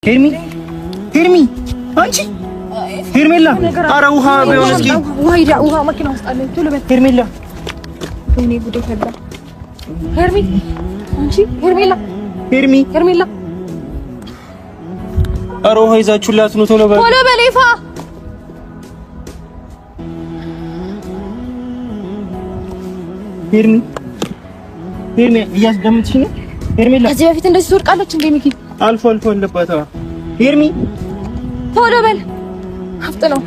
ሄርሚ አንቺ ሄርሜላ ኧረ ውሃ ቢሆን እስኪ ውሃ መኪና ውስጥ አለ ቶሎ በል ሄርሜላ ወይኔ ጉዴ ፈላ ሄርሚ አንቺ ሄርሜላ ኧረ ውሃ ይዛችሁላት ነው ቶሎ በል ይፋ ሄርሚ እያስደምጥሽ ነው ሄርሜላ ከዚህ በፊት እንደዚህ ትወድቃለች እንዴ ሚኪ አልፎ አለባታ ሄርሚ ቶሎ በል አፍጥነው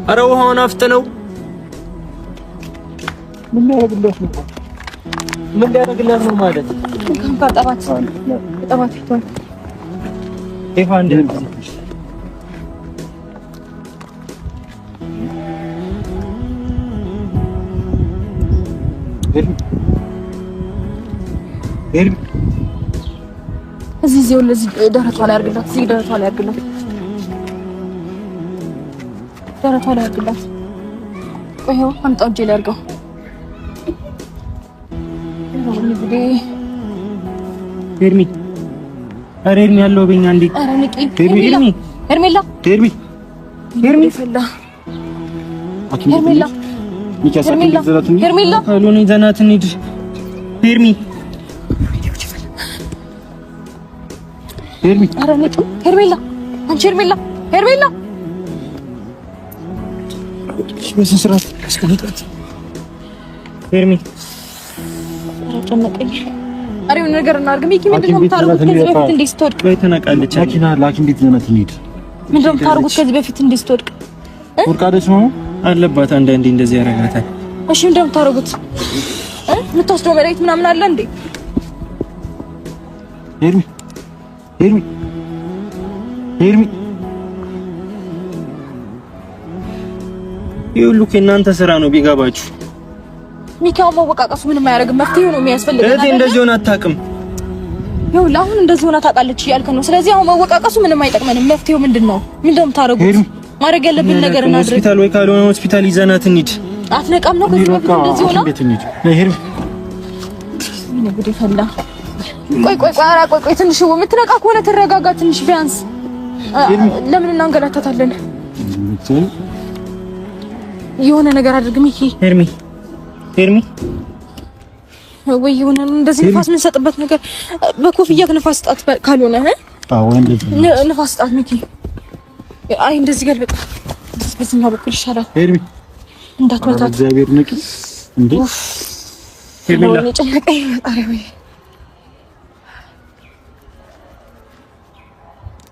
ኧረ ውሃውን አፍጥነው ምን ሊያደርግላት ነው ማለት ጠባት ይቷል ይፋ እንደ ሄርሚ እዚህ ለዚህ ደረቷ ላይ አድርግላት ደረቷ ላይ አድርግላት ቆይ አምጣው እጄ ላይ አድርገው ሄርሚ ኧረ ሄርሚ ያለው በእኛ እንዴ ኧረ ንቂ ሄርሜላ አሎኒ ዘናት እንሂድ ሄርሚ ኧረ ንቂ ሄርሜላ አንቺ ሄርሜላ በስንት ስራት አስቀምጣት ሄርሚ ኧረ ጨነቀኝ ኧረ የሆነ ነገር እናድርግ ሚኪ ምንድን ነው የምታደርጉት ከዚህ በፊት እንዴ ስትወድቅ ወይ ተነቃለች መኪና ላኪ እንዴት ዘናት እንሂድ ምንድን ነው የምታደርጉት ከዚህ በፊት እንዴ ስትወድቅ ወርቃለች ነው አለባት አንዳንዴ እንደዚህ ያረጋታል እሺ ምንድን ነው የምታደርጉት የምትወስደው መድኃኒት ምናምን አለ እንዴ ሄርሚ ይሁሉ ከእናንተ ስራ ነው ቢገባችሁ ሚካው መወቃቀሱ ምንም አያደርግም መፍትሄው ነው የሚያስፈልገው እዚህ እንደዚህ ሆነ አታውቅም ይሁን አሁን እንደዚህ ሆነ ታውቃለች እያልከ ነው ስለዚህ አሁን መወቃቀሱ ምንም አይጠቅመንም መፍትሄው ምንድነው የምታደርጉት ማድረግ ያለብን ነገር እናድርግ ሆስፒታል ወይ ካልሆነ ሆስፒታል ይዘናት እንሂድ አትነቃም ነው ከዚህ በፊት እንደዚህ ሆነ ሄርሚ ምን ጉድ ይፈላ ቆይ ትንሽ የምትነቃ ከሆነ ትረጋጋ ትንሽ ቢያንስ ለምን እናንገላታታለን የሆነ ነገር አድርግ ሚኪ ሄርሚ ወይ የሆነ እንደዚህ ንፋስ ምን ሰጥበት ነገር በኮፍያ ንፋስ ስጣት ካልሆነ ንፋስ ስጣት ሚኪ አይ እንደዚህ ገልበጣ በዚህኛው በኩል ይሻላል ሄርሚ እንዳትመታት እግዚአብሔር ንቂ እንዴ ሄርሜላ ጨነቀኝ ፈጣሪ ወይ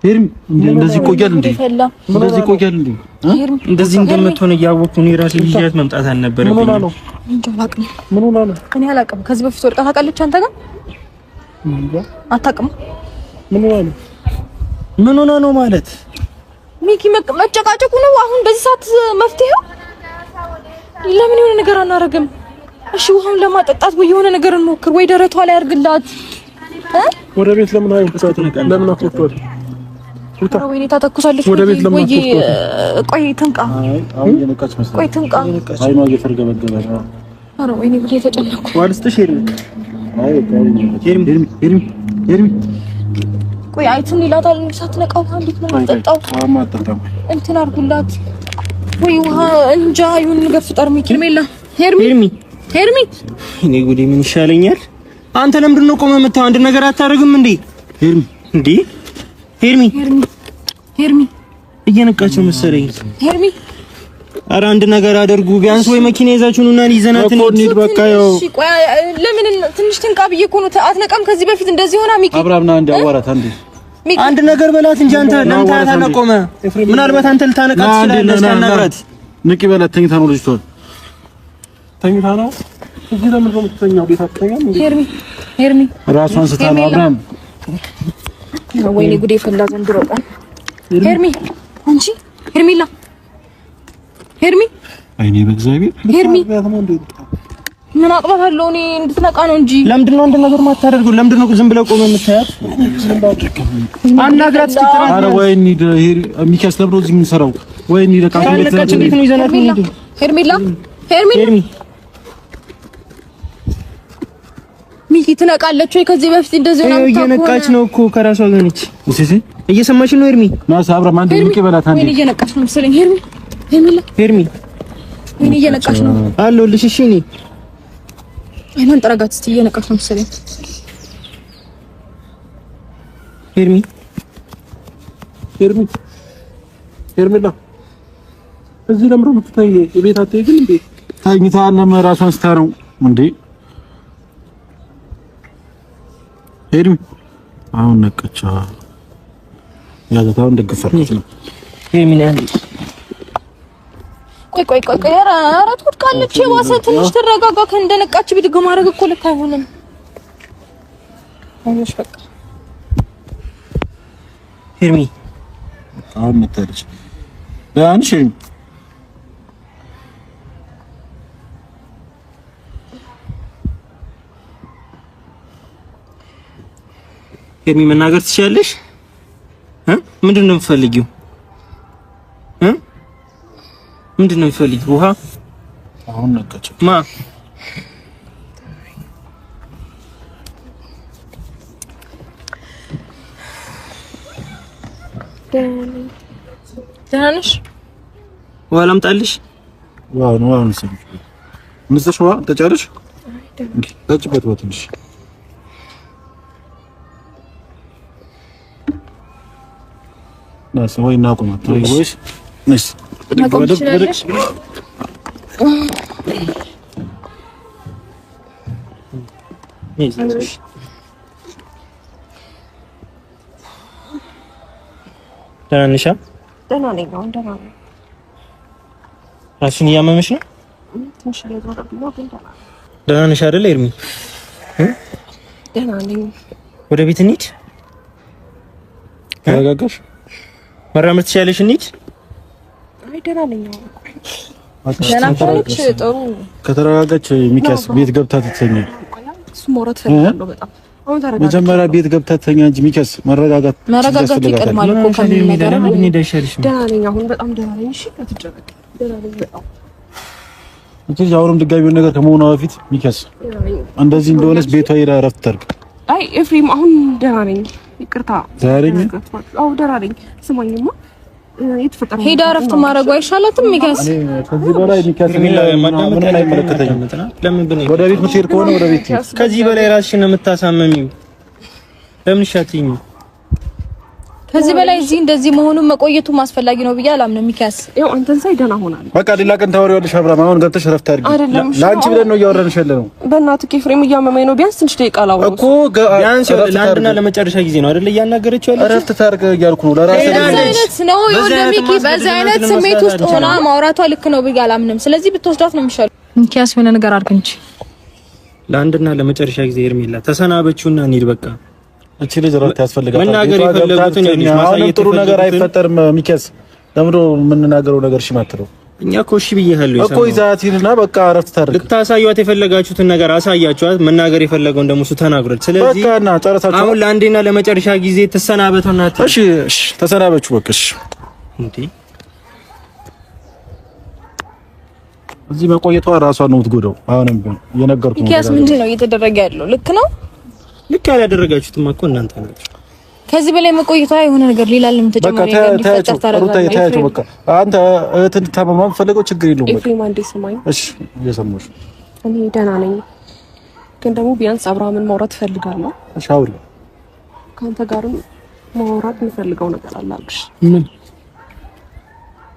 ሄርሚ እንደዚህ ቆያል እንዴ እንደዚህ እንደምትሆን እያወቅሁ እኔ ራሴ ልጅያት መምጣት አልነበረብኝም ምን ሆነ ነው እኔ አላውቅም ከዚህ በፊት ወድቃ ታውቃለች አንተ ጋር አታውቅም ምን ሆነ ነው ማለት ሚኪ መጨቃጨቁ ነው አሁን በዚህ ሰዓት መፍትሄው ለምን የሆነ ነገር አናረግም እሺ ውሃውን ለማጠጣት ወይ የሆነ ነገር እንሞክር ወይ ደረቷ ላይ አድርግላት ወደ ቤት ለምን አይወጣት ለምን አትወጣት ወይኔ ታተኩሳለች ወደ ቤት ለምን አትወጣት ቆይ ትንቃ አሁን የነቃች መስሎኝ ቆይ ትንቃ አይኗ እየተርገበገበ ነው ኧረ ወይኔ ብዬ ተጨነኩ ዋልስተሽ ሄርሚ ቆይ አይትን ይላታል ሳትነቃው እንዴት ነው የምትጠጣው እንትን አድርጉላት ወይ ውሃ እንጃ ይሁን ነገር ፍጠር ሚኪ ሄርሚ እኔ ጉዴ ምን ይሻለኛል አንተ ለምንድን ነው ቆመህ የምታው አንድ ነገር አታደርግም እንዴ ሄርሚ እየነቃች ነው መሰለኝ ሄርሚ ኧረ አንድ ነገር አድርጉ ቢያንስ ወይ መኪና ይዛችሁና ይዘናት እንሂድ በቃ ያው እሺ ቆይ ለምን ትንሽ ትንቃ ብዬ እኮ ነው አትነቃም ከዚህ በፊት እንደዚህ ሆና ሚኪ አብራምና እንዲያዋራት አንድ ነገር በላት እንጂ አንተ ለምን ታነቆመ ምናልባት አንተ ልታነቃ ትችላለህ እስካናግራት ንቂ በላት ተኝታ ነው ልጅቷ ተኝታ ነው እዚህ ለምን ነው የምትተኛው ቤት አትተኛም ሄርሚ ራሷን ስታ ነው አብራም ወይኔ ጉዴ ፈላ ዘንድሮ ቀን ሄርሚ አንቺ ሄርሚ አይኔ በእግዚአብሔር ሄርሚ ምን አቅባታለሁ እኔ እንድትነቃ ነው እንጂ ለምንድን ነው አንድ ነገር ማታደርገው ለምንድን ነው ዝም ብለው ቆመህ የምታያት አናግራት ስትራ ኧረ ወይኔ ሚካስ ለብሮ እዚህ ምን ሰራው ወይኔ ለካት ቤት ነው ይዘናት እንሂድ ሄርሚ ሚኪ ትነቃለች ወይ? ከዚህ በፊት እንደዚህ ነው ታውቁ። እየነቃች ነው እኮ ከራሷ ጋር ነች። እሺ እየሰማሽ ነው ኤርሚ? ናስ አብረን አንድ ሚኪ በላት አንዴ። እየነቃች ነው መሰለኝ ኤርሚ። ኤርሚ እየነቃች ነው አለሁልሽ። እሺ እኔ አይናን ጠራጋት እስቲ። እየነቃች ነው መሰለኝ ኤርሚ ሄርሜላ እዚህ ለምሮ የምትታይ የቤት አትሄጂም እንዴ? ታኝታ ራሷን ስታ ነው እንዴ? ሄርሚ አሁን ነቀቻ ያዛታውን ደግፈርኩት ነው። ሄርሚ ነኝ። ቆይ ኧረ ትወድቃለች። የባሰ ትንሽ ተረጋጋ። ከእንደነቃች ቢድግ ማድረግ እኮ ልክ አይሆንም። አይሽ በቃ ሄርሚ አሁን መጣለች። ዳንሽ ሄርሚ መናገር ትችያለሽ? ምንድን ነው የምትፈልጊው? ምንድን ነው የምትፈልጊው? ውሃ አሁን ነቀች ማ ደህና ነሽ? ውሃ ላምጣልሽ? ዋው ነው ሰምሽ ምንስሽ ውሃ ተጫለሽ? ጠጭበት ወጥልሽ ናስ ወይ ናቁማት ወይስ ነስ ደህና ነሽ? ደህና ነኝ። አሁን ደህና ነኝ። ራስሽን እያመመሽ ነው? ትንሽ እየዞረብኝ ነው ግን ደህና ነኝ። ደህና ነሽ አይደል ኤርሚ? ደህና ነኝ። ወደ ቤት እንሂድ። ተረጋጋሽ? መራመድ ትችያለሽ? እንሂድ። አይ ደህና ነኝ። ደህና ከሆነች ጥሩ። ከተረጋጋች ሚኪያስ ቤት ገብታ ትተኛ። እሱ ማውራት ፈልጋለሁ በጣም። አሁን ተረጋጋ። መጀመሪያ ቤት ገብታ ትተኛ እንጂ ሚኪያስ መረጋጋት ይቀድማል እኮ ከምን ነገር ነው። እንሂድ አይሻልሽም? ደህና ነኝ። አሁን በጣም ደህና ነኝ። እሺ አትጨነቂ። ደህና ነኝ በጣም። እቺ አሁንም ድጋሚ ነገር ከመሆኗ በፊት ሚኪያስ እንደዚህ እንደሆነስ ቤቷ ሄዳ እረፍት ታርግ። አይ ኤፍሬም አሁን ደህና ነኝ። ይቅርታ ዛሬ አው ደህና ነኝ። ስማኝማ የተፈጠረ ሄዳ እረፍት ማድረግ አይሻላትም? ሚኪያስ ከዚህ በላይ ሚኪያስ ምን አይመለከተኝም። ወደ ቤት ምትሄድ ከሆነ ወደ ቤት ከዚህ በላይ ራስሽን ነው የምታሳመሚው። ለምን ሻትኝ? ከዚህ በላይ እዚህ እንደዚህ መሆኑን መቆየቱ ማስፈላጊ ነው ብዬ አላምንም። ሚኪያስ ያው አንተን ሳይ ደህና ሆናለሁ። በቃ ሌላ ቀን ታወሪዋለሽ። አብራም አሁን ገብተሽ እረፍት አድርጊ። ለአንቺ ብለን ነው እያወራንሽ ያለ ነው። በእናትህ ኤፍሬም እያመመኝ ነው። ቢያንስ ትንሽ ደቂቃ ላውራ እኮ ቢያንስ ለአንድና ለመጨረሻ ጊዜ ነው አይደል እያናገረችው ያለሽ? እረፍት ታርግ እያልኩ ነው። ለራስህ አይነት ነው ይኸውልህ ሚኪ፣ በዛ አይነት ስሜት ውስጥ ሆና ማውራቷ ልክ ነው ብዬ አላምንም። ስለዚህ ብትወስዳት ነው የሚሻለው። ሚኪያስ የሆነ ነገር አድርግ እንጂ ለአንድና ለመጨረሻ ጊዜ ሄርሜላ ተሰናበችውና እንሂድ በቃ። እቺ ልጅ እረፍት ያስፈልጋታል። መናገር የፈለጉትን ያለሽ ማሳየት ጥሩ ነገር አይፈጠርም። ሚኪያስ ለምዶ የምንናገረው ነገር ሽማትረው እኛ እኮ እሺ ብዬሃለሁ። እኮ ይዛቲልና በቃ እረፍት ታርግ። ልታሳዩት የፈለጋችሁትን ነገር አሳያችኋት። መናገር የፈለገውን ደግሞ እሱ ተናግሯል። ስለዚህ በቃና ጨረሳችሁ። አሁን ለአንዴና ለመጨረሻ ጊዜ ተሰናበቱና እሺ ተሰናበቹ በቃ። እሺ እንዴ እዚህ መቆየቷ ራሷን ነው የምትጎዳው። አሁንም ቢሆን እየነገርኩ ነው። ሚኪያስ ምንድን ነው እየተደረገ ያለው? ልክ ነው። ልክ ያላደረጋችሁትማ እኮ እናንተ ናችሁ። ከዚህ በላይ መቆየቷ የሆነ ነገር ሌላ ለምን ተጨማሪ ነገር እንዲፈጠር ታደርጋለህ? በቃ አንተ እህትን ታመማም ፈልገው ችግር የለውም። በቃ ኤፍሬም አንዴ ስማኝ እሺ። እየሰማሁሽ እኔ ደህና ነኝ፣ ግን ደግሞ ቢያንስ አብርሃምን ማውራት እፈልጋለሁ። እሺ አውሪ። ከአንተ ጋርም ማውራት የምፈልገው ነገር አለ አልኩሽ። ምን?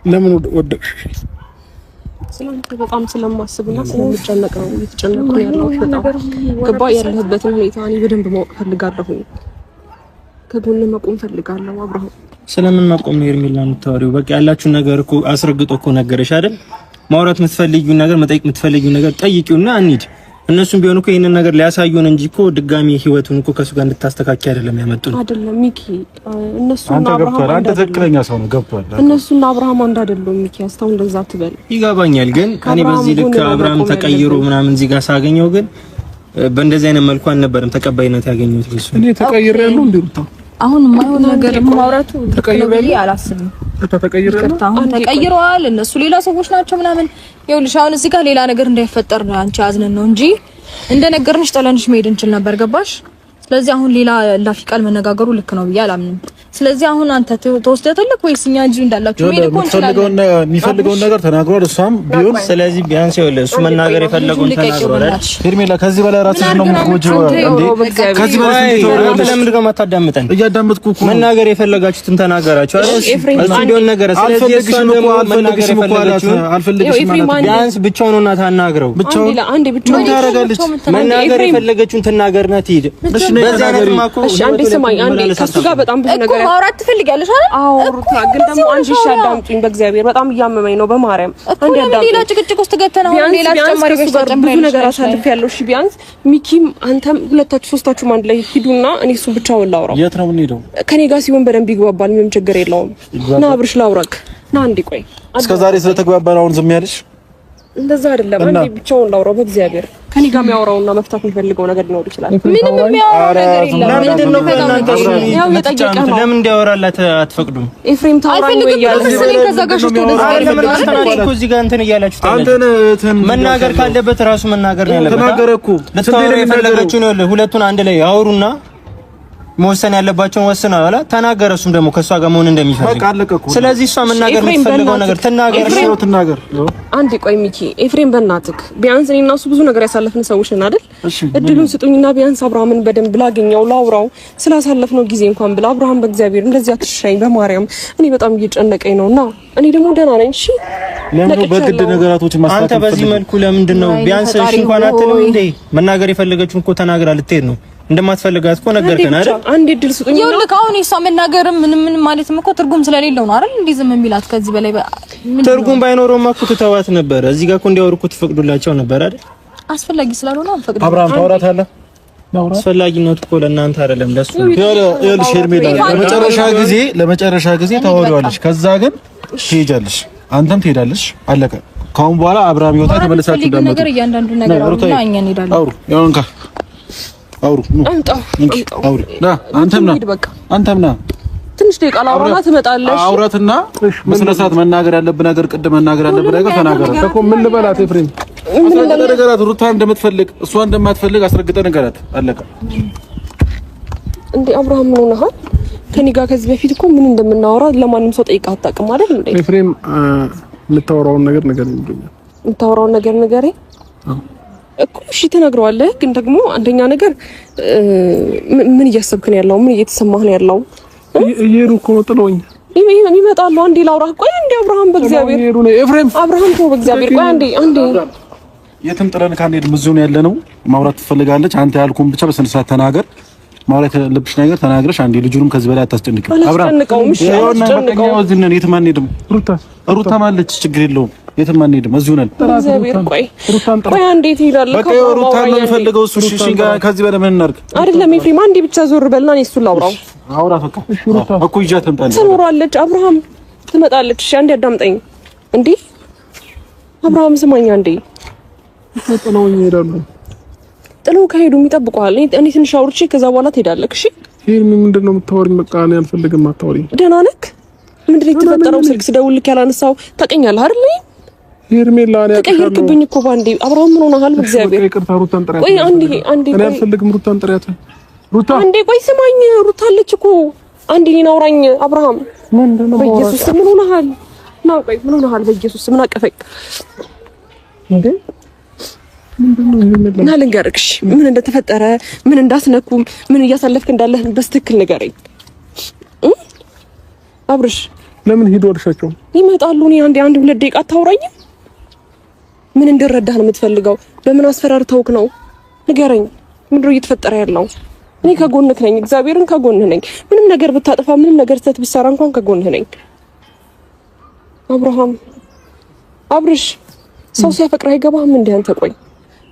ለምን ወደቅሽ? ስለአንተ በጣም ስለማስብና ስለምጨነቅ ነው እየተጨነቅኩ ያለሁት። በጣም ገባ ያለህበትን ሁኔታ እኔ በደንብ ማወቅ ፈልጋለሁ። ከጎን መቆም ፈልጋለሁ። አብርሃም ስለምን መቆም ነው ሄርሜላ የምታወሪው? በቃ ያላችሁ ነገር እኮ አስረግጦ እኮ ነገረሽ አይደል? ማውራት የምትፈልጊውን ነገር መጠየቅ የምትፈልጊውን ነገር ጠይቂውና እንሂድ። እነሱም ቢሆን እኮ ይሄንን ነገር ሊያሳዩን እንጂ እኮ ድጋሚ ህይወቱን እኮ ከሱ ጋር እንድታስተካኪ አይደለም ያመጡን። አይደለም ሚኪ፣ እነሱና አብርሃም አንተ ትክክለኛ ሰው ነው። ገብቷል። እነሱና አብርሃም አንድ አይደሉም ሚኪ። አስተውን እንደዛ አትበል። ይገባኛል፣ ግን ከኔ በዚህ ልክ አብርሃም ተቀይሮ ምናምን እዚህ ጋር ሳገኘው ግን በእንደዚህ አይነት መልኩ አልነበረም ተቀባይነት ያገኘሁት። እሱ እኔ ተቀይሬያለሁ እንዴ? አሁን የማይሆን ነገር ማውራቱ ተቀይሬ አላስብም። ተቀይረዋል፣ እነሱ ሌላ ሰዎች ናቸው ምናምን። ይኸውልሽ አሁን እዚህ ጋር ሌላ ነገር እንዳይፈጠር ነው አንቺ አዝነን ነው እንጂ እንደነገርንሽ ጥለንሽ መሄድ እንችል ነበር። ገባሽ? ስለዚህ አሁን ሌላ ላፊ ቃል መነጋገሩ ልክ ነው ብዬ አላምንም። ስለዚህ አሁን አንተ ተወስደተልክ ወይስ እኛ እንጂ እንዳላችሁ ምን ይቆን ይችላል? የሚፈልገውን ነገር ተናግሯል። እሷም ቢሆን ስለዚህ ቢያንስ ይኸውልህ እሱ መናገር የፈለገውን ተናግሯል። ሄርሜላ ከዚህ በላይ ራስሽ ነው የምትጎጂው እንዴ? ከዚህ በላይ ለምንድን ነው የማታዳምጠን? እያዳመጥኩ እኮ መናገር የፈለጋችሁትን ተናገራችሁ አይደል? እሱ ቢሆን ነገር ስለዚህ እሷን ደግሞ መናገር የፈለጋችሁን አልፈልግሽም ማለት ቢያንስ ብቻውን ሆና ታናግረው። ብቻውን አንዴ ብቻውን ታረጋለች። መናገር የፈለገችውን ትናገርና ትሄድ። በዛ ነገር ማኮ እሺ አንዴ ስማኝ፣ አንዴ ከሱ ጋር በጣም ብዙ ነገር ማውራት ትፈልጊያለሽ አይደል? አዎ ሩታ፣ ግን ደግሞ አንቺ አዳምጪኝ፣ በእግዚአብሔር በጣም እያመመኝ ነው በማርያም። አንዴ አዳምጪኝ። ሌላ ጭቅጭቅ ውስጥ ገብተን አሁን ሌላ ተጨማሪ ብዙ ነገር አሳልፌያለሁ። እሺ ቢያንስ ሚኪም አንተም ሁለታችሁ ሶስታችሁም አንድ ላይ ሂዱና እኔ እሱ ብቻውን ላውራው። የት ነው የምንሄደው? ከኔ ጋር ሲሆን በደንብ ይግባባል፣ ምንም ችግር የለውም። ና አብርሽ ላውራክ፣ ና አንዴ ቆይ። እስከዛሬ ስለተግባባን አሁን ዝም ያለሽ? እንደዛ አይደለም። አንዴ ብቻውን ላውራው በእግዚአብሔር። ከኔ ጋር የሚያወራውና መፍታት የሚፈልገው ነገር ሊኖር ይችላል። ምንም የሚያወራው ነገር የለም። ለምንድን ነው ያው የጠየቀህ ነው? ለምን እንዲያወራላት አትፈቅዱም? ኤፍሬም ታውራኝ ወይ ያለ ከዛ ጋር ሽቶ እዚህ ጋር እንትን እያላችሁ መናገር ካለበት ራሱ መናገር ነው ያለበት። ተናገረ እኮ ልታወራ የፈለገችው ነው። ሁለቱን አንድ ላይ አውሩና መወሰን ያለባቸውን ወስነው አላ ተናገረ። እሱም ደግሞ ከሷ ጋር መሆን እንደሚፈልግ ስለዚህ እሷ መናገር የምትፈልገው ነገር ትናገር። አንዴ ቆይ ሚኪ፣ ኤፍሬም በእናትህ ቢያንስ እኔና እሱ ብዙ ነገር ያሳለፍን ሰዎች ነን አይደል? እድሉን ስጡኝና ቢያንስ አብርሃምን በደንብ ላገኘው ላውራው፣ ስላሳለፍነው ጊዜ እንኳን ብላ። አብርሃም በእግዚአብሔር እንደዚህ አትሻኝ በማርያም፣ እኔ በጣም እየጨነቀኝ ነውና እኔ ደግሞ ደህና ነኝ። እሺ ለምን በግድ ነገራቶችን ማስተካከል? አንተ በዚህ መልኩ ለምንድን ነው ቢያንስ እሺ እንኳን አትልም እንዴ? መናገር የፈለገችውን እኮ ተናግራ ልትሄድ ነው። እንደማትፈልጋት እኮ ነገርከን አይደል? አንዴ እድል ስጡኝ። ይኸውልህ አሁን እሷ መናገርም ምን ማለትም እኮ ትርጉም ስለሌለው ነው አይደል? እንዴ ዝም የሚላት ከዚህ በላይ ትርጉም ባይኖረውማ እኮ ትተዋት ነበር። እዚህ ጋር እኮ እንዲያወሩ እኮ ትፈቅዱላቸው ነበር አይደል? አስፈላጊ ስላልሆነ አንፈቅድም። አብርሃም ታወራታለህ። አስፈላጊነቱ እኮ ለእናንተ አይደለም ለሱ። ይኸውልሽ ሄርሜላ ለመጨረሻ ጊዜ ታወሪዋለሽ። ከዛ ግን ትሄጃለሽ፣ አንተም ትሄዳለሽ። አለቀ። ካሁን በኋላ አብርሃም ይወጣ ተመለሳችሁ ደግሞ ነገር እያንዳንዱ ነገር አውሩና እኛ እንሄዳለን። አውሩ ያውንካ አውሩ አውሩ ና አንተም ና ትንሽ ደቂቃ ላውራና ትመጣለሽ። አውራትና በስነ ስርዓት መናገር ያለብህ ነገር ቅድም መናገር ያለብህ ነገር ተናገር እኮ። ምን ልበላት ኤፍሬም? ነገራት ሩታ እንደምትፈልግ እሷ እንደማትፈልግ አስረግጠህ ነገራት። አለቀ እንዴ አብርሃም ምን ሆነሃል? ከኔ ጋር ከዚህ በፊት እኮ ምን እንደምናወራ ለማንም ሰው ጠይቃ አታውቅም አይደል እንዴ? ኤፍሬም የምታወራውን ነገር ይሉኛል። የምታወራውን ነገር ንገረኝ እኮ። እሺ ትነግረዋለህ፣ ግን ደግሞ አንደኛ ነገር ምን እያሰብክ ነው ያለው? ምን እየተሰማህ ነው ያለው? እየሄዱ እኮ ነው ጥለውኝ ይመጣሉ። አንዴ ላውራህ። ቆይ አንዴ አብርሃም በእግዚአብሔር ኤፍሬም አብርሃም ተው በእግዚአብሔር። ቆይ አንዴ የትም ጥለን ካንሄድም እዚሁ ነው ያለነው። ማውራት ትፈልጋለች። አንተ ያልኩህን ብቻ በስነ ስርዓት ተናገር። ማውራት ያለብሽ ነገር ተናግረሽ አንዴ ልጁንም ከዚህ በላይ አታስጨንቅም። አብርሃም እሺ እዚህ ነን፣ የትም አንሄድም። ሩታ ማለች ችግር የለውም። የትም አንሄድም፣ እዚሁ ነን። ቆይ አንዴ ትሄዳለህ። በቃ ሩታ ነው የሚፈልገው እሱ። እሺ ከዚህ በላይ ምን እናድርግ? አይደለም ኤፍሬም፣ አንዴ ብቻ ዞር በልና እኔ እሱን ላውራው። አውራት በቃ እሺ። ሩታ እኮ ይዣት ትመጣለች፣ ትኖራለች። አብርሃም ትመጣለች። እሺ አንዴ አዳምጠኝ እንዴ አብርሃም፣ ስማኝ አንዴ። ጥለው ይሄዳሉ። ጥለው ከሄዱ ይጠብቁሃል። እኔ ትንሽ አውርቼ ከዛ በኋላ ትሄዳለህ። እሺ ይሄን ምንድን ነው የምታወሪኝ? በቃ እኔ አልፈልግም። አታወሪኝ። ደህና ነህ? ምንድን ነው የተፈጠረው? ስልክ ስደውልልክ ያላነሳው ታውቀኛለህ አይደል? ሄርሜላ እኔ ተቀየርክብኝ እኮ ባንዴ። አብርሃም ምን ሆነሃል? በእግዚአብሔር ይቅርታ። ሩታን ጥሪያት። ቆይ አንዴ እኔ አልፈልግም። ሩታን ጥሪያት። ሩታ አንዴ ቆይ ስማኝ። ሩታ አለች እኮ አንዴ እኔን አውራኝ። አብርሃም ምንድን ነው? በኢየሱስ ምን ሆነሃል? ና ቆይ ምን ሆነሃል? በኢየሱስ ምን አቀፈኝ እንዴ? እና ልንገርሽ ምን እንደተፈጠረ ምን እንዳስነኩ ምን እያሳለፍክ እንዳለህ በስትክክል ንገረኝ አብርሽ። ለምን ሄዶ አልሻቸው? ይመጣሉ። እኔ አንድ ሁለት ደቂቃ አታውራኝም? ምን እንድረዳህ ነው የምትፈልገው? በምን አስፈራርተውክ ነው? ንገረኝ። ምንድነው እየተፈጠረ ያለው? እኔ ከጎንህ ነኝ፣ እግዚአብሔርን ከጎንህ ነኝ። ምንም ነገር ብታጠፋ ምንም ነገር ስህተት ብትሰራ እንኳን ከጎንህ ነኝ አብርሃም። አብርሽ ሰው ሲያፈቅር አይገባህም እንዴ አንተ? ቆይ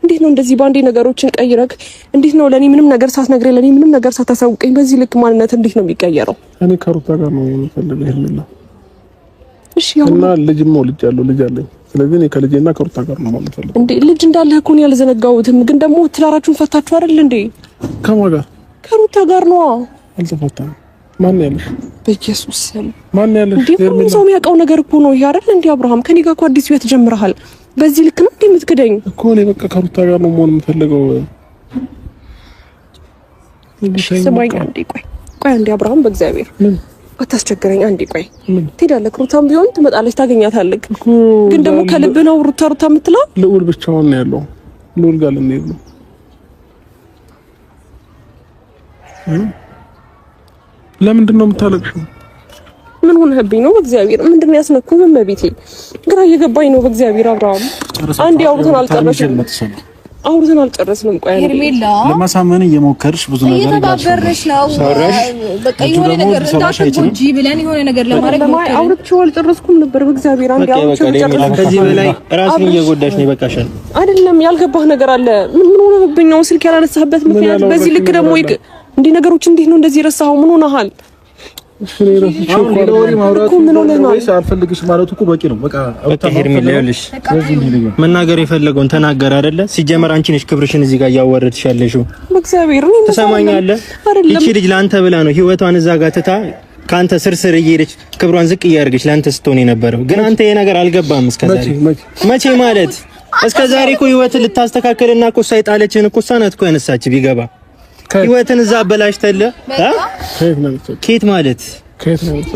እንዴት ነው እንደዚህ ባንዴ ነገሮችን ቀይረክ? እንዴት ነው ለኔ ምንም ነገር ሳትነግረኝ ለኔ ምንም ነገር ሳታሳውቀኝ በዚህ ልክ ማንነት እንዴት ነው የሚቀየረው? እኔ ከሩታ ጋር ነው የምፈልገው ይሄንና። እሺ ያው እና ልጅም ወልጃለሁ፣ ልጅ አለኝ። ስለዚህ እኔ ከልጄና ከሩታ ጋር ነው የምፈልገው። እንዴ ልጅ እንዳለህ እኮ ነው ያልዘነጋሁትም። ግን ደግሞ ትዳራችሁን ፈታችሁ አይደል እንዴ? ከማን ጋር? ከሩታ ጋር ነው። አልተፈታም። ማን ያለሽ? በኢየሱስ ስም ማን ያለሽ? ሄርሜላ ሰው የሚያውቀው ነገር እኮ ነው ይሄ አይደል እንዴ? አብርሃም ከኔ ጋር እኮ አዲስ ህይወት ጀምረሃል። በዚህ ልክ ነው እንዴ የምትክደኝ? እኮ እኔ በቃ ከሩታ ጋር ነው መሆን የምፈልገው። ስማኝ አንዴ ቆይ አንዴ አብርሃም በእግዚአብሔር አታስቸግረኝ። አንዴ ቆይ ትሄዳለህ፣ ሩታም ቢሆን ትመጣለች፣ ታገኛታለህ። ግን ደግሞ ከልብ ነው ሩታ የምትለው? ልዑል ብቻውን ነው ያለው። ልዑል ጋር ልንሄድ ነው። ለምንድን ነው የምታለቅሽው? ምን ሆነህብኝ ነው? በእግዚአብሔር ምንድን ነው ያስነኩህ? መቤቴ ግራ እየገባኝ ነው። በእግዚአብሔር አብርሃም አንዴ አውርተን አልጨረስንም። ቆይ ሄርሜላ ለማሳመን እየሞከርሽ ብዙ ነገር እየተባበርሽ ነው። በቃ የሆነ ነገር እንዳትጎጂ ብለን የሆነ ነገር ለማድረግ ነው። አውርቼው አልጨረስኩም ነበር። በእግዚአብሔር አንዴ አውርቼው ጨረስኩ። ከዚህ በላይ ራስን እየጎዳሽ ነው። ይበቃሻል። አይደለም ያልገባህ ነገር አለ። ምን ሆነህብኝ ነው? ስልክ ያላነሳህበት ምክንያት በዚህ ልክ ደግሞ እንዲህ ነገሮች እንዴት ነው እንደዚህ ረሳኸው? ምን ሆነሃል? አልፈልግሽ ማለቱ እኮ በቂ ነው። በቃ ሄርሜላ ይኸውልሽ መናገር የፈለገውን ተናገር አይደለ? ሲጀመር አንቺ ነሽ ክብርሽን እዚህ ጋር እያወረድሽ ያለሽው። በእግዚአብሔር ትሰማኛለህ? ይቺ ልጅ ለአንተ ብላ ነው ህይወቷን እዛ ጋር ትታ ካንተ ስርስር እየሄደች ክብሯን ዝቅ እያደረገች ለአንተ ስትሆን የነበረው። ግን አንተ ይሄ ነገር አልገባም እስከዛሬ። መቼ ማለት እስከዛሬ እኮ ህይወትን ልታስተካክልና እኮ እሷ የጣለችህን እኮ እሷ ናት እኮ ያነሳች። ቢገባ ህይወትን እዛ አበላሽተልህ ኬት ማለት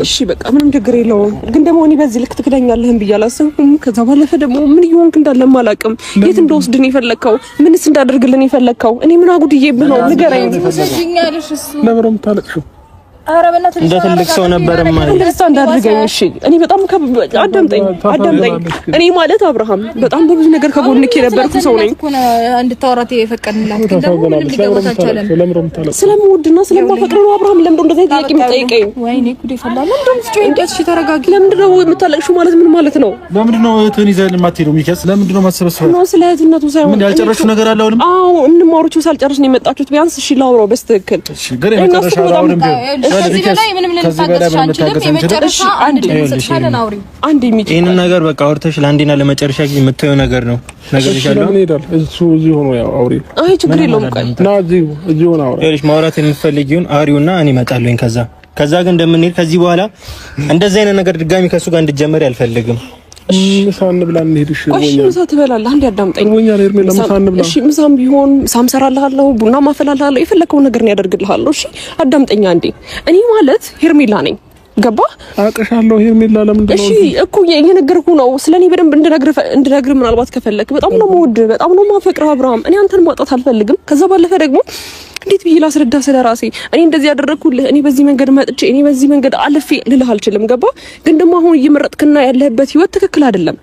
እሺ በቃ ምንም ችግር የለውም። ግን ደግሞ እኔ በዚህ ልክ ትክደኛለህን ብዬ አላሰብኩም። ከዛ ባለፈ ደግሞ ምን ይሆንክ እንዳለም አላውቅም። የት እንደወስድን የፈለግከው? ምንስ እንዳደርግልን የፈለግከው? እኔ ምን አጉድዬብህ ነው? ንገረኝ። ለምን ነው የምታለቅሽው? ኧረ በእናትህ እንደ ትልቅ ሰው ነበር ማለት እንደዛ እንዳደርገኝ። እሺ እኔ በጣም አዳምጠኝ። እኔ ማለት አብርሃም በጣም በብዙ ነገር ከጎንክ የነበርኩ ሰው ነኝ። እንድታወራት የፈቀድንላት ደግሞ ምንም ሊገባት አልቻለም። ስለምወድና ስለማፈቅር ነው አብርሃም። ለምን እንደዚህ ጥያቄ የምትጠይቀኝ? ወይኔ ጉዴ ፈላ። ለምን እንደዚህ እሺ ተረጋጊ። ለምንድን ነው የምታለቅሽው? ማለት ምን ማለት ነው? ለምንድን ነው እህትህን ይዘህ የማትሄደው? ሚካስ ለምንድን ነው ማሰበሰብ ነው? ስለ እህትነቱ ሳይሆን ምን ያልጨረስሽው ነገር አለ? አሁንም አዎ እንማሮቹ ሳልጨርስ ነው የመጣችሁት። ቢያንስ እሺ ላውራው በስትክክል። እሺ ግን የመጨረሻው አሁንም ቢሆን ከዚህ በላይ ምንም ልንታገስሽ አንችልም። የመጨረሻ አንድ እንሰጥሻለን። አውሪ አንድ የሚችል ይሄንን ነገር በቃ አውርተሽ ለአንዴና ለመጨረሻ ጊዜ የምታየው ነገር ነው። ነገር ይሻላል። ምን ይላል እሱ? እዚህ ሆኖ ያው አውሪ። አይ ችግር የለውም። ና እዚህ ሆኖ አውሪ። እሺ ማውራት የምትፈልጊውን አውሪውና እኔ እመጣለሁኝ። ከዛ ግን እንደምንሄድ ከዚህ በኋላ እንደዚህ አይነት ነገር ድጋሚ ከሱ ጋር እንድትጀመሪ አልፈልግም። ምሳ እንብላ እንሂድ። እሺ ምሳ ትበላለህ? አንዴ አዳምጠኝ። ምሳ እንብላ። እሺ ምሳም ቢሆን ምሳም ሰራልሃለሁ፣ ቡና ማፈላልሃለሁ፣ የፈለከውን ነገር ነው ያደርግልሃለሁ። እሺ አዳምጠኝ አንዴ። እኔ ማለት ሄርሜላ ነኝ። ገባ? አውቅሻለሁ ሄርሜላ። ለምንድን ነው? እሺ እኮ እየነገርኩህ ነው። ስለኔ በደንብ እንድነግርህ ምናልባት ከፈለክ በጣም ነው የምወድህ፣ በጣም ነው የማፈቅርህ አብርሃም። እኔ አንተን ማጣት አልፈልግም። ከዛ ባለፈ ደግሞ እንዴት ብዬ ላስረዳ ስለራሴ? እኔ እንደዚህ ያደረኩልህ፣ እኔ በዚህ መንገድ መጥቼ፣ እኔ በዚህ መንገድ አልፌ ልልህ አልችልም። ገባ? ግን ደግሞ አሁን እየመረጥክና ያለህበት ህይወት ትክክል አይደለም።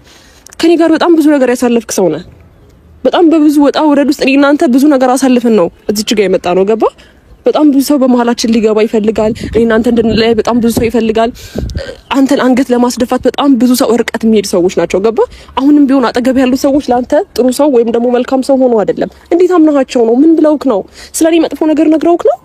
ከኔ ጋር በጣም ብዙ ነገር ያሳለፍክ ሰው ነህ። በጣም በብዙ ወጣ ወረድ ውስጥ እኔ እናንተ ብዙ ነገር አሳልፈን ነው እዚች ጋር የመጣ ነው። ገባ? በጣም ብዙ ሰው በመሀላችን ሊገባ ይፈልጋል። እኔ እናንተ እንድንለያይ በጣም ብዙ ሰው ይፈልጋል። አንተን አንገት ለማስደፋት በጣም ብዙ ሰው ርቀት የሚሄድ ሰዎች ናቸው። ገባ? አሁንም ቢሆን አጠገብ ያሉት ሰዎች ለአንተ ጥሩ ሰው ወይም ደግሞ መልካም ሰው ሆኖ አይደለም። እንዴት አምናቸው ነው? ምን ብለውክ ነው? ስለኔ መጥፎ ነገር ነግረውክ ነው?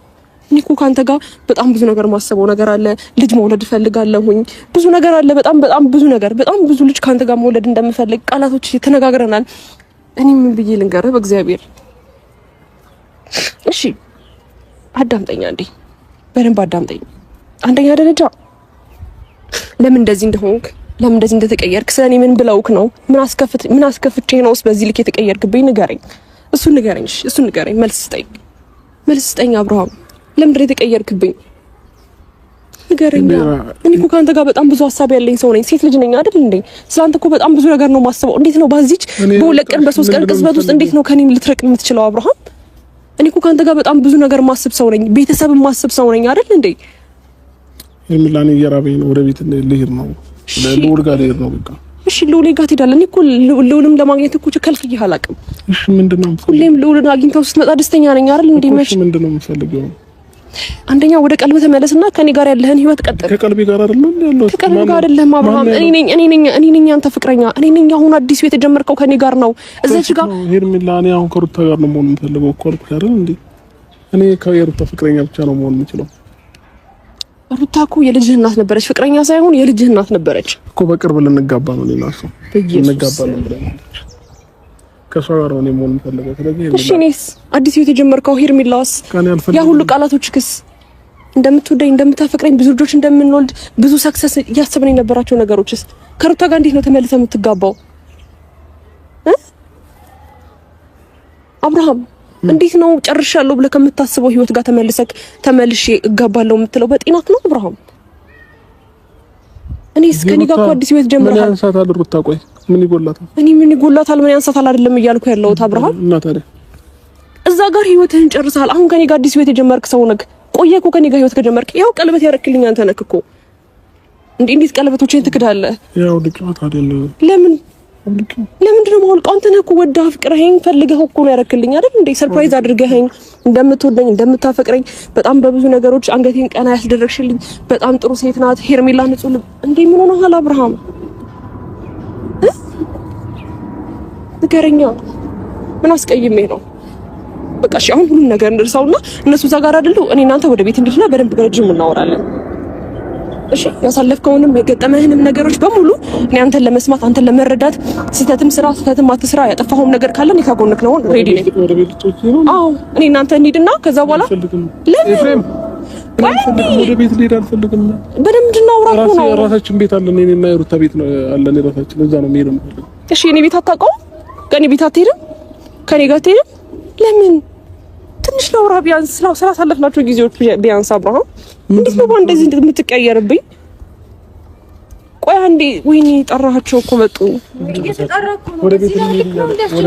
እኔ እኮ ካንተ ጋር በጣም ብዙ ነገር ማሰበው ነገር አለ። ልጅ መውለድ እፈልጋለሁኝ። ብዙ ነገር አለ። በጣም ብዙ ነገር፣ በጣም ብዙ ልጅ ካንተ ጋር መውለድ እንደምፈልግ ቃላቶች ተነጋግረናል። እኔ ምን ብዬ ልንገርህ? በእግዚአብሔር እሺ አዳምጠኝ አንዴ፣ በደንብ አዳምጠኝ። አንደኛ ደረጃ ለምን እንደዚህ እንደሆንክ፣ ለምን እንደዚህ እንደተቀየርክ፣ ስለኔ ምን ብለውክ ነው? ምን አስከፍቼ ነውስ በዚህ ልክ የተቀየርክብኝ? ንገረኝ። እሱን ንገረኝ። እሺ እሱን ንገረኝ። መልስ ስጠኝ አብርሃም። ለምን እንደዚህ የተቀየርክብኝ? ንገረኝ። እኔ እኮ ካንተ ጋር በጣም ብዙ ሀሳብ ያለኝ ሰው ነኝ። ሴት ልጅ ነኝ አይደል እንዴ? ስላንተ እኮ በጣም ብዙ ነገር ነው ማስበው። እንዴት ነው ባዚች በሁለት ቀን በሶስት ቀን ቅጽበት ውስጥ እንዴት ነው ከኔ ልትረቅ የምትችለው አብርሃም? እኔ እኮ ካንተ ጋር በጣም ብዙ ነገር ማስብ ሰው ነኝ። ቤተሰብም ማስብ ሰው ነኝ አይደል እንዴ? የምላኔ እየራበኝ ነው። ወደ ቤት ልሄድ ነው። ልዑል ጋር ልሄድ ነው። በቃ እሺ ልዑል ጋር ትሄዳለህ። እኔ እኮ ልዑልም ለማግኘት እኮ ከልክዬ አላውቅም። እሺ ምንድነው? ሁሌም ልዑልን አግኝተው ስትመጣ ደስተኛ ነኝ አይደል እንዴ? እሺ ምንድነው የምፈልገው? አንደኛ ወደ ቀልብ ተመለስና ከኔ ጋር ያለህን ህይወት ቀጥል። ከቀልቤ ጋር አይደለም ያለው። ከቀልቤ ጋር አይደለም አብርሃም። እኔ ነኝ አንተ ፍቅረኛ። እኔ ነኝ አሁን አዲስ ቤት የጀመርከው ከኔ ጋር ነው። እዛች ጋር ሄርሜላ፣ እኔ አሁን ከሩታ ጋር ነው መሆን የምፈልገው እኮ አልኩሽ አይደል እንዴ? እኔ ከሩታ ፍቅረኛ ብቻ ነው መሆን የምችለው። ሩታ እኮ የልጅህ እናት ነበረች፣ ፍቅረኛ ሳይሆን የልጅህ እናት ነበረች እኮ። በቅርብ ልንጋባ ነው። ሌላ ሰው ልንጋባለን ብለናለች። ከሷ ጋር ነው መሆን የምፈልገው። ስለዚህ እሺ፣ እኔስ አዲስ ህይወት የጀመርከው ሄርሜላስ ያ ሁሉ ቃላቶች ክስ እንደምትወደኝ እንደምታፈቅረኝ ብዙ ልጆች እንደምንወልድ ብዙ ሰክሰስ እያሰብን የነበራቸው ነገሮችስ ከሩታ ጋር እንዴት ነው ተመልሰህ የምትጋባው? አብርሃም እንዴት ነው ጨርሻለሁ ብለህ ከምታስበው ህይወት ጋር ተመልሼ እጋባለሁ የምትለው? በጤናክ ነው አብርሃም? እኔ እስከኔ ጋር እኮ አዲስ ህይወት ጀምረሃል። ምን ያንሳታል ሩታ? ቆይ ምን ይጎላታል? እኔ ምን ይጎላታል ምን ያንሳታል አይደለም እያልኩ ያለሁት አብርሃም። እና ታዲያ እዛ ጋር ህይወትህን ጨርሰሃል። አሁን ከኔ ጋር አዲስ ህይወት የጀመርክ ሰው ነህ። ቆየህ እኮ ከኔ ጋር ህይወት ከጀመርክ። ያው ቀለበት ያረክልኝ አንተ ነህ እኮ። እንዴት ቀለበቶችን ትክዳለህ? ያው ልቅማት አይደለም። ለምንድን ነው የማወልቀው? አንተ ነህ እኮ ወደህ አፍቅረኸኝ ፈልገህ እኮ ነው ያረክልኝ አይደል እንዴ? ሰርፕራይዝ አድርገኸኝ እንደምትወደኝ እንደምታፈቅረኝ በጣም በብዙ ነገሮች አንገቴን ቀና ያስደረግሽልኝ በጣም ጥሩ ሴት ናት ሄርሜላ ንጹህ ልብ። እንዴ ምን ሆነሃል አብርሃም? ንገረኛ፣ ምን አስቀይሜ ነው? በቃ እሺ አሁን ሁሉም ነገር እንርሳውና እነሱ እዛ ጋር አይደሉ እኔ እናንተ ወደ ቤት እንድትና በደንብ በረጅም እናወራለን። እሺ ያሳለፍከውንም የገጠመህንም ነገሮች በሙሉ እኔ አንተን ለመስማት አንተን ለመረዳት ስህተትም ስራ ስህተትም አትስራ ያጠፋኸውም ነገር ካለ እኔ ካጎንክ ነው ሬዲ ነኝ። አዎ እኔ እናንተ እንሂድና ከዛ በኋላ ለምን ወደ ቤት ልሄድ አልፈልግም። በደንብ እናውራ እኮ ነው። ራሳችን ቤት አለን እኔና የሩታ ቤት ነው አለን ራሳችን እዛ ነው የምሄደው። እሺ እኔ ቤት አታውቀውም? ከኔ ቤት አትሄድም? ከኔ ጋር አትሄድም? ለምን ትንሽ ላውራ ቢያንስ ስላሳለፍናቸው ጊዜዎች ቢያንስ አብርሃም እንዴት ነው እንደዚህ የምትቀየርብኝ? ቆይ አንዴ ወይኔ ጠራሃቸው እኮ መጡ። ወደ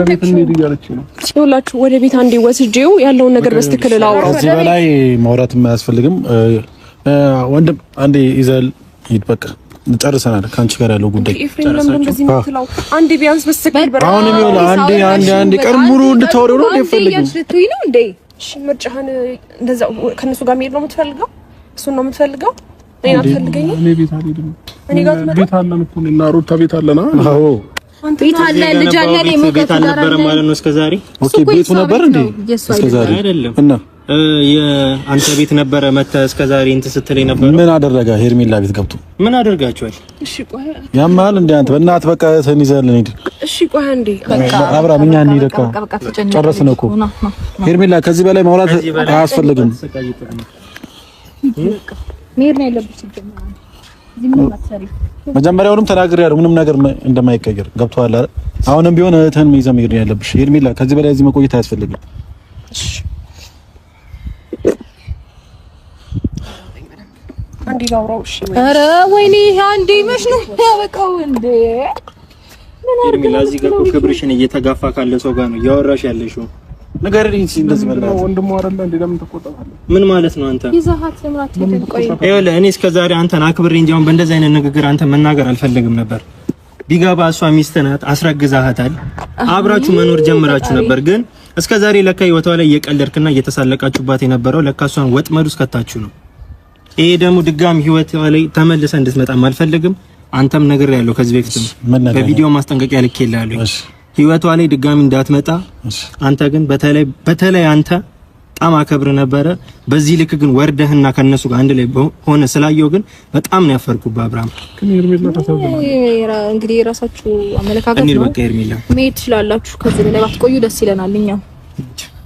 ቤት እንሂድ እያለች ነው። ይኸውላችሁ ወደ ቤት አንዴ ወስጄው ያለውን ነገር በስትክክል ላውራ። ከዚህ በላይ ማውራትም አያስፈልግም። ወንድም አንዴ ይዘል ሂድ በቃ ጨርሰናል። ካንቺ ጋር ያለው ጉዳይ አንዴ ቢያንስ በስትክክል በራ አሁን የሚሆነው አንዴ ቀን ሙሉ እንድታወሪው ነው እንዴ? እሺ ምርጫህን እንደዛ ከነሱ ጋር መሄድ ነው የምትፈልገው? እሱን ነው የምትፈልገው? እኔን አትፈልገኝ? እኔ ቤት አልሄድም። እኔ ጋር ትመጣ ቤት አለን እኮ እና ሩታ ቤት አለና። አዎ ቤት አለ ልጅ አለ ነው ቤት አልነበረም ማለት ነው እስከዛሬ። ኦኬ ቤቱ ነበር እንዴ እስከዛሬ? አይደለም እና የአንተ ቤት ነበረ መተህ እስከዛሬ እንትን ስትለኝ ነበር። ምን አደረጋ? ሄርሜላ ቤት ገብቶ ምን አደርጋችኋል? እሺ ቆይ ያማል እንዴ አንተ በእናትህ በቃ ተንይዘልን ሂድ። እሺ ቆይ አንዴ አብራም እኛ እንሂድ በቃ ጨረስን እኮ ሄርሜላ ከዚህ በላይ ማውራት አያስፈልግም። መሄድ ነው ያለብሽ ጀመራ እዚህ ምን ማትሰሪ መጀመሪያውንም ተናግሬያለሁ ምንም ነገር እንደማይቀየር ገብቶሃል አይደል? አሁንም ቢሆን እህትህን ይዘህ መሄድ ነው ያለብሽ ሄርሜላ። ከዚህ በላይ እዚህ መቆየት አያስፈልግም። እሺ አንዴ ላውራው። እሺ ኧረ ወይኔ አንዴ መች ነው ያበቃው እንዴ? ሄርሜላ እዚህ ጋር ክብርሽን እየተጋፋ ካለ ሰው ጋር ነው እያወራሽ ያለሽው። ንገረኝ እንጂ እንደዚህ ማለት ነው ወንድሙ አይደለ እንዴ? ለምን ተቆጣጣለህ? ምን ማለት ነው አንተ? ይዘሃት ምራት ተቆይ ይኸውልህ እኔ እስከዛሬ አንተን አክብሬ እንጂ አሁን በእንደዚህ አይነት ንግግር አንተ መናገር አልፈልግም ነበር። ቢገባ እሷ ሚስት ናት፣ አስረግዛሃታል፣ አብራችሁ መኖር ጀምራችሁ ነበር። ግን እስከዛሬ ለካ ህይወቷ ላይ እየቀለድክና እየተሳለቃችሁባት የነበረው ለካ እሷን ወጥመድ ውስጥ ከታችሁ ነው። ይሄ ደግሞ ድጋሚ ህይወቷ ላይ ተመልሰ እንድትመጣም አልፈልግም። አንተም ነገር ያለው ከዚህ በፊትም በቪዲዮ ማስጠንቀቂያ ልኬልሃለሁ ህይወቷ ላይ ድጋሚ እንዳትመጣ። አንተ ግን በተለይ አንተ በጣም አከብር ነበረ። በዚህ ልክ ግን ወርደህና ከነሱ ጋር አንድ ላይ ሆነ ስላየው ግን በጣም ነው ያፈርኩብህ አብርሃም። እንግዲህ የራሳችሁ አመለካከት ነው። በቃ ሄርሜላ መሄድ ትችላላችሁ። ከዚህ በላይ ባትቆዩ ደስ ይለናል። እኛም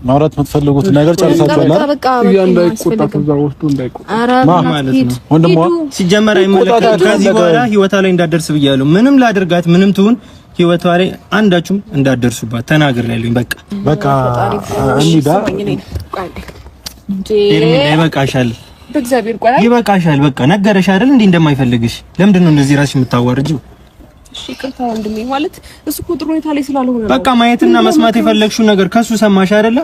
ማውራት የምትፈልጉት ነገር ጨርሳችኋል አይደል? በቃ እንዳይቆጣ ከዛ ወስዶ እንዳይቆጣ ማለት ነው ወንድሟ ሲጀመር አይመለከትም። ከዚህ በኋላ ህይወቷ ላይ እንዳደርስ ብያለሁ። ምንም ላድርጋት ምንም ትሁን ህይወቷ ላይ አንዳችሁም እንዳደርሱባት ተናግሬያለሁ። በቃ እንሂዳ ሄርሜላ ይበቃሻል። በእግዚአብሔር ቆይ ይበቃሻል። በቃ ነገረሽ አይደል እንዴ እንደማይፈልግሽ። ለምንድን ነው እንደዚህ ራስሽ የምታዋርጂው? እሺ ይቅርታ ወንድሜ፣ ማለት እሱ እኮ ጥሩ ሁኔታ ላይ ስላልሆነ ነው። በቃ ማየትና መስማት የፈለግሽው ነገር ከሱ ሰማሽ አይደለ?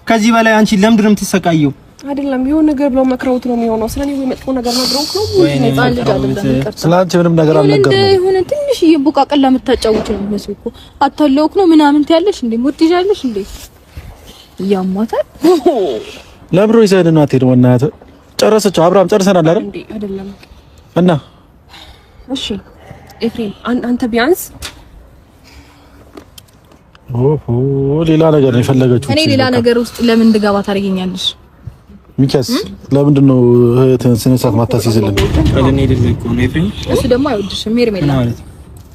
ከዚህ በላይ አንቺ ለምንድን ነው የምትሰቃየው? አይደለም የሆነ ነገር ብለው መክረውት ነው የሚሆነው። ስለኔ ወይ መጥፎ ነገር ነግረውት ነው ወይ ነፃ ልጅ አይደለም። ስላንቺ ምንም ነገር አልነገርኩም። የሆነ ትንሽ የቦቃቀላ የምታጫውት ነው የሚመስለው እኮ አታለውክ ነው ምናምን ትያለሽ እንዴ? ሞት ይዣለሽ እንዴ? ያሟታል ለብሮ ይዘን ነው አትሄድ። ወናት ጨረሰችው። አብርሃም ጨርሰናል አይደል? እንዴ አይደለም እና እሺ ኤፍሬም አንተ ቢያንስ ሌላ ነገር ነው የፈለገችው። እኔ ሌላ ነገር ውስጥ ለምን እንድገባ ታደርጊኛለሽ? ሚካስ ለምንድን ነው እህትን ስነ ስርዓት ማታስይዝልን? ቀለን ሄደልኝ እኮ ነው ኤፍሬም። እሱ ደግሞ አይወድሽም ሄርሜላ ማለት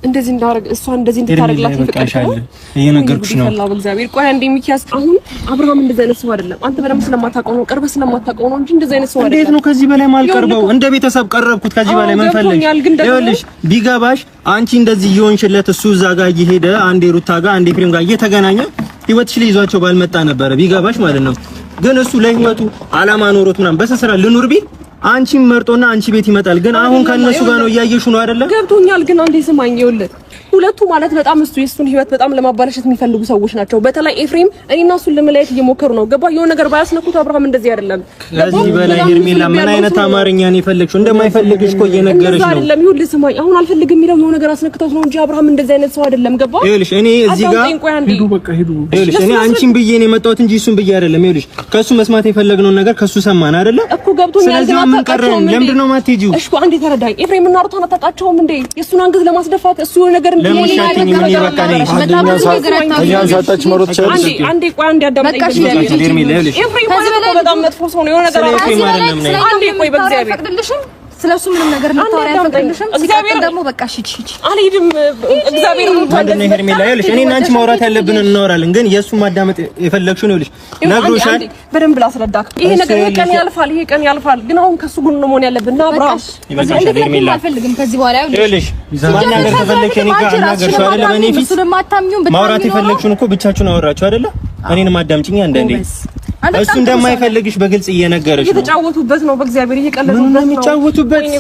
እንደዚህ እንዳደረግ እሷ እንደዚህ እንድታረግላት ይፈቀዳል። እየነገርኩሽ ነው። በእግዚአብሔር ቆይ አንዴ ሚኪያስ፣ አሁን አብርሃም እንደዚህ አይነት ሰው አይደለም። አንተ በደምብ ስለማታውቀው ነው፣ ቀርበህ ስለማታውቀው ነው እንጂ እንደዚህ አይነት ሰው አይደለም። እንዴት ነው ከዚህ በላይ ማልቀርበው? እንደ ቤተሰብ ቀረብኩት። ከዚህ በላይ ምን ፈልግ? ይኸውልሽ ቢገባሽ አንቺ እንደዚህ እየሆንሽለት እሱ እዛ ጋር እየሄደ አንዴ ሩታ ጋር አንዴ ፍሬም ጋር እየተገናኘ ህይወትሽ ላይ ይዟቸው ባልመጣ ነበረ። ቢገባሽ ማለት ነው። ግን እሱ ለህይወቱ አላማ ኖሮት ምናምን በስራ ልኑር ቢል አንቺም መርጦና አንቺ ቤት ይመጣል። ግን አሁን ከነሱ ጋር ነው እያየሽ ነው አይደለ? ገብቶኛል። ግን አንዴ ስማኝ፣ ይኸውልህ ሁለቱ ማለት በጣም የእሱን ህይወት በጣም ለማባላሸት የሚፈልጉ ሰዎች ናቸው። በተለይ ኤፍሬም እኔና እሱን ለመለየት እየሞከሩ ነው። ገባ? የሆነ ነገር ባያስነኩት አብርሃም እንደዚህ አይደለም። ከዚህ በላይ ሄርሜላ ምን አይነት አማርኛ ነው የፈለግሽው? እንደማይፈልግሽ እኮ እየነገረሽ ነው አይደለም? ይኸውልህ ስማኝ፣ አሁን አልፈልግም የሚለው የሆነ ነገር አስነክተውት ነው እንጂ አብርሃም እንደዚህ አይነት ሰው አይደለም። ገባ? ይኸውልሽ እኔ እዚህ ጋር ሂዱ፣ በቃ ሂዱ። ይኸውልሽ እኔ አንቺን ብዬ ነው የመጣሁት እንጂ እሱን ብዬ አይደለም። ይኸውልሽ ከሱ መስማት የፈለግነው ነገር ከሱ ሰማን አይደለ እኮ። ገብቶኛል። ግን አታውቃቸውም። ለምንድን ነው የማትሄጂው? እሺ አንዴ ተረዳኝ። ኤፍሬም እና ሩታን አታውቃቸውም እንዴ? የእሱን አንገት ለማስደፋት እሱ የሆነ ነገር አንዴ ቆይ አንዴ አዳምጠኝ። በጣም መጥፎ ሰው ነው። የሆነ ነገር አንዴ ቆይ በእግዚአብሔር ስለሱ ምንም ነገር ልታወሪ አልፈቅድልሽም። እግዚአብሔር ደግሞ በቃ እሺ አልሄድም። እግዚአብሔር ምንድነው ሄርሜላ? ይኸውልሽ እኔ እና አንቺ ማውራት ያለብን እናወራለን። ግን የእሱ ማዳመጥ የፈለግሽው ነው። ይኸውልሽ ነግሮሻል። በደንብ ላስረዳክ። ይሄ ነገር ቀን ያልፋል፣ ይሄ ቀን ያልፋል። ግን አሁን ከሱ ጎን ነው መሆን ያለብን። ና አብርሃም ይበቃሻል ሄርሜላ። አልፈልግም ከዚህ በኋላ ይኸውልሽ ማናገር ከፈለግሽ እኔ ጋር እናገርሽው አይደለ? በእኔ ፊት ማውራት የፈለግሽውን እኮ ብቻችሁን አወራችሁ አይደለ? እኔንም አዳምጪኝ አንዳንዴ። እሱ እንደማይፈልግሽ በግልጽ እየነገረሽ ነው። እየተጫወቱበት ነው። በእግዚአብሔር እየቀለዱበት ነው። የሚጫወቱበት ይሄ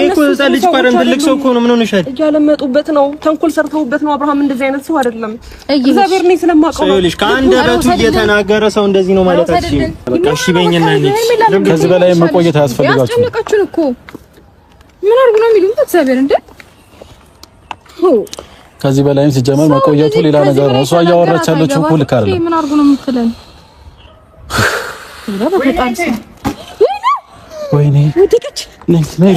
እኮ ህፃን ልጅ ቆረን ትልቅ ሰው እኮ ነው። ምን ሆነሻል? እያለመጡበት ነው። ተንኮል ሰርተውበት ነው። አብርሃም እንደዚህ አይነት ሰው አይደለም። እግዚአብሔር ነው ስለማውቀው ነው። ይኸውልሽ ከአንደበቱ እየተናገረ ሰው እንደዚህ ነው ማለት አትችይም። በቃ እሺ በይኝና እንሂድ። ከዚህ በላይ መቆየት አያስፈልጋችሁም። ያስጨነቃችሁን እኮ ምን አድርጉ ነው የሚሉት? እግዚአብሔር እንደ ከዚህ በላይም ሲጀመር መቆየቱ ሌላ ነገር ነው። እሷ እያወራች ያለችው እኮ ልክ አይደለም። ምን አድርጉ ነው የምትለን? ወይኔ ወደቀች። ነይ ነይ